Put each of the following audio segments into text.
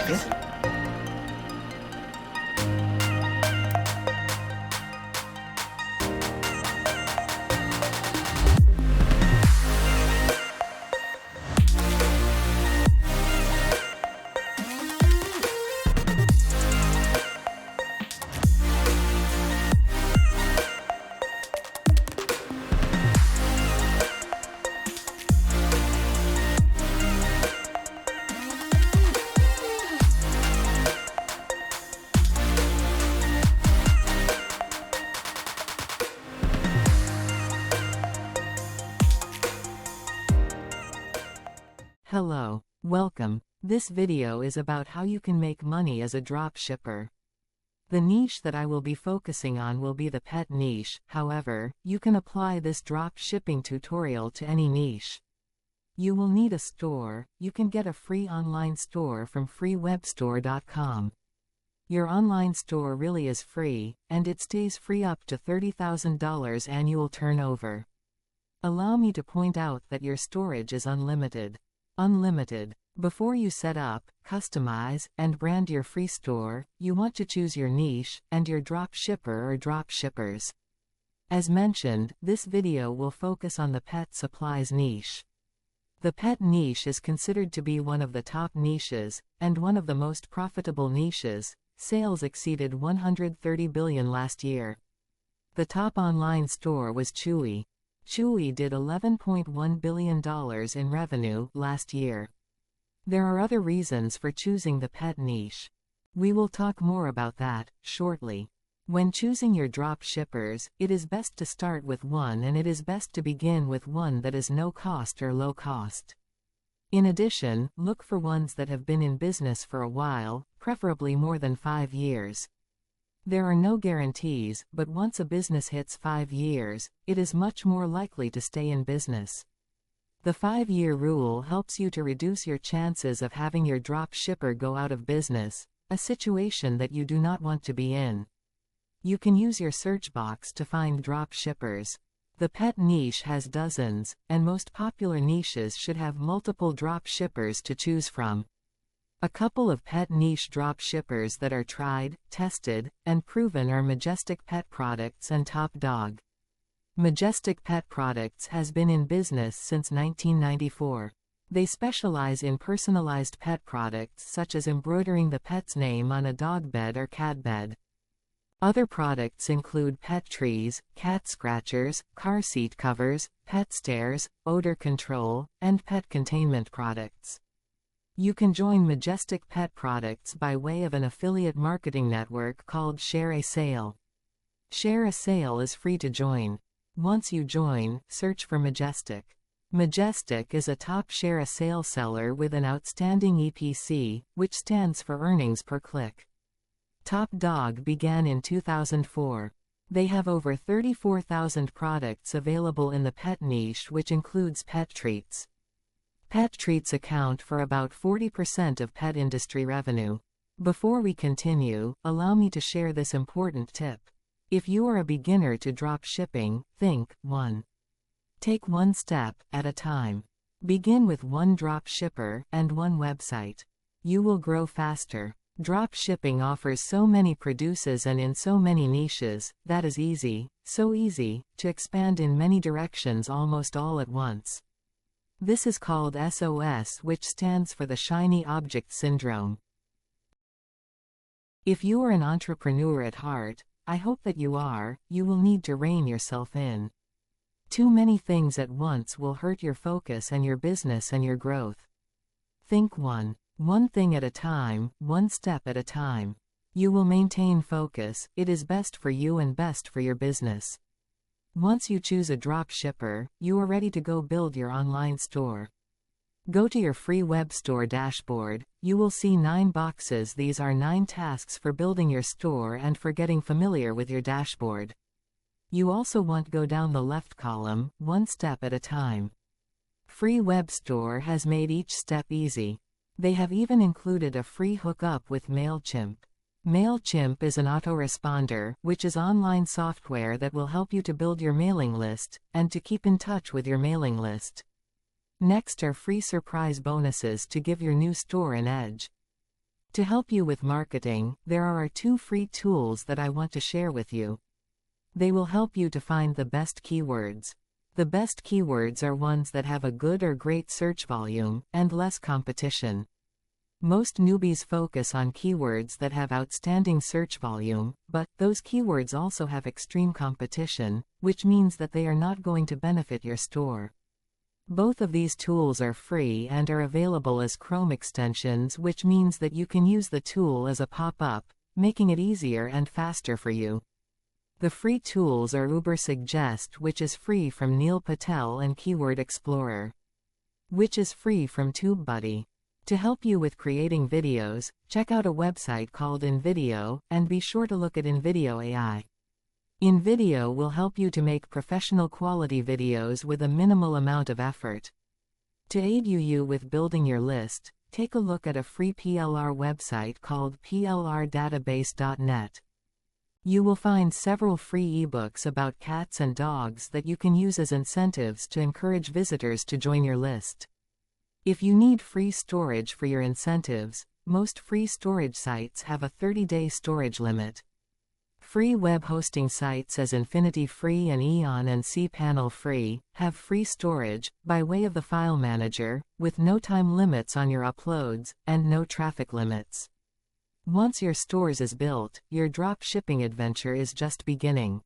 Yeah. Hello, welcome. This video is about how you can make money as a dropshipper. The niche that I will be focusing on will be the pet niche. However, you can apply this drop shipping tutorial to any niche. You will need a store. You can get a free online store from freewebstore.com. Your online store really is free, and it stays free up to $30,000 annual turnover. Allow me to point out that your storage is unlimited. Unlimited. Before you set up, customize, and brand your free store, you want to choose your niche, and your dropshipper or dropshippers. As mentioned, this video will focus on the pet supplies niche. The pet niche is considered to be one of the top niches, and one of the most profitable niches. Sales exceeded $130 billion last year. The top online store was Chewy. Chewy did $11.1 billion in revenue last year. There are other reasons for choosing the pet niche. We will talk more about that shortly. When choosing your drop shippers, it is best to start with one, and it is best to begin with one that is no cost or low cost. In addition, look for ones that have been in business for a while, preferably more than 5 years. There are no guarantees, but once a business hits 5 years, it is much more likely to stay in business. The 5-year rule helps you to reduce your chances of having your drop shipper go out of business, a situation that you do not want to be in. You can use your search box to find drop shippers. The pet niche has dozens, and most popular niches should have multiple drop shippers to choose from. A couple of pet niche drop shippers that are tried, tested, and proven are Majestic Pet Products and Top Dog. Majestic Pet Products has been in business since 1994. They specialize in personalized pet products such as embroidering the pet's name on a dog bed or cat bed. Other products include pet trees, cat scratchers, car seat covers, pet stairs, odor control, and pet containment products. You can join Majestic Pet Products by way of an affiliate marketing network called Share a Sale. Share a Sale is free to join. Once you join, search for Majestic. Majestic is a top Share a Sale seller with an outstanding EPC, which stands for earnings per click. Top Dog began in 2004. They have over 34,000 products available in the pet niche, which includes pet treats. Pet treats account for about 40% of pet industry revenue. Before we continue, allow me to share this important tip. If you are a beginner to drop shipping, think 1. Take one step at a time. Begin with one drop shipper and one website. You will grow faster. Drop shipping offers so many produces and in so many niches, that is easy, so easy, to expand in many directions almost all at once. This is called SOS, which stands for the shiny object syndrome. If you are an entrepreneur at heart, I hope that you are, you will need to rein yourself in. Too many things at once will hurt your focus and your business and your growth. Think one thing at a time, one step at a time. You will maintain focus. It is best for you and best for your business. Once you choose a drop shipper, you are ready to go build your online store. Go to your free web store dashboard. You will see 9 boxes. These are 9 tasks for building your store and for getting familiar with your dashboard. You also want to go down the left column, one step at a time. Free web store has made each step easy. They have even included a free hookup with MailChimp. MailChimp is an autoresponder, which is online software that will help you to build your mailing list, and to keep in touch with your mailing list. Next are free surprise bonuses to give your new store an edge. To help you with marketing, there are 2 free tools that I want to share with you. They will help you to find the best keywords. The best keywords are ones that have a good or great search volume, and less competition. Most newbies focus on keywords that have outstanding search volume, but those keywords also have extreme competition, which means that they are not going to benefit your store. Both of these tools are free and are available as Chrome extensions, which means that you can use the tool as a pop-up, making it easier and faster for you. The free tools are Ubersuggest, which is free from Neil Patel, and Keyword Explorer, which is free from TubeBuddy. To help you with creating videos, check out a website called InVideo, and be sure to look at InVideo AI. InVideo will help you to make professional quality videos with a minimal amount of effort. To aid you with building your list, take a look at a free PLR website called plrdatabase.net. You will find several free ebooks about cats and dogs that you can use as incentives to encourage visitors to join your list. If you need free storage for your incentives, most free storage sites have a 30-day storage limit. Free web hosting sites as Infinity Free and Eon and cPanel Free have free storage, by way of the file manager, with no time limits on your uploads, and no traffic limits. Once your stores is built, your drop shipping adventure is just beginning.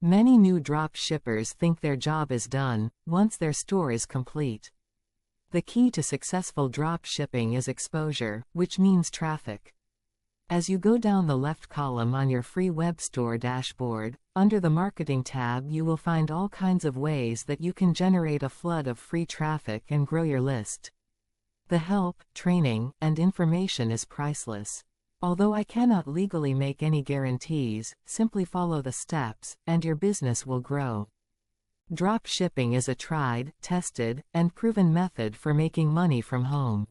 Many new drop shippers think their job is done once their store is complete. The key to successful drop shipping is exposure, which means traffic. As you go down the left column on your free web store dashboard, under the Marketing tab you will find all kinds of ways that you can generate a flood of free traffic and grow your list. The help, training, and information is priceless. Although I cannot legally make any guarantees, simply follow the steps, and your business will grow. Drop shipping is a tried, tested, and proven method for making money from home.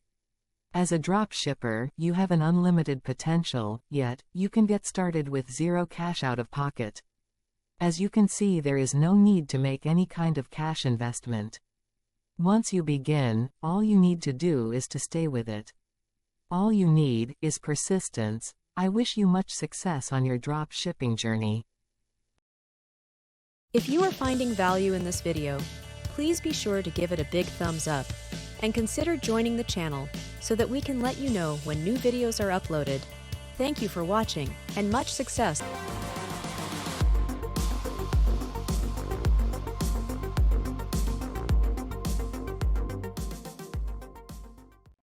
As a drop shipper, you have an unlimited potential, yet you can get started with zero cash out of pocket. As you can see, there is no need to make any kind of cash investment. Once you begin, all you need to do is to stay with it. All you need is persistence. I wish you much success on your drop shipping journey. If you are finding value in this video, please be sure to give it a big thumbs up, and consider joining the channel so that we can let you know when new videos are uploaded. Thank you for watching, and much success!